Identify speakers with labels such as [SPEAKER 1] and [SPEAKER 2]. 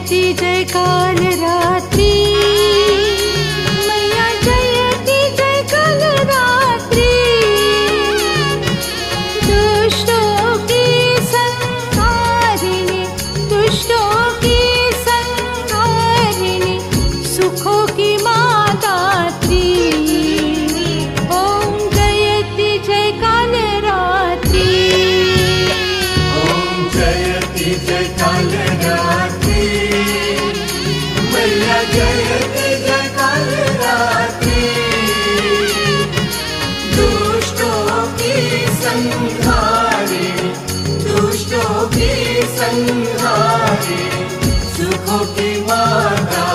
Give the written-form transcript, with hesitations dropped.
[SPEAKER 1] जयति जय काल रात्रि, मैया जयति जय काल रात्रि। दुष्टों की संहारिणी, दुष्टों की संहारिणी, सुखों की माँ दात्री। ओम जयति जय काल रात्रि,
[SPEAKER 2] ओम जयति जय काल रात्रि, मैया जयति जय काल रात्रि। दुष्टों की संहारिणी, दुष्टों की संहारिणी, सुखों की माता।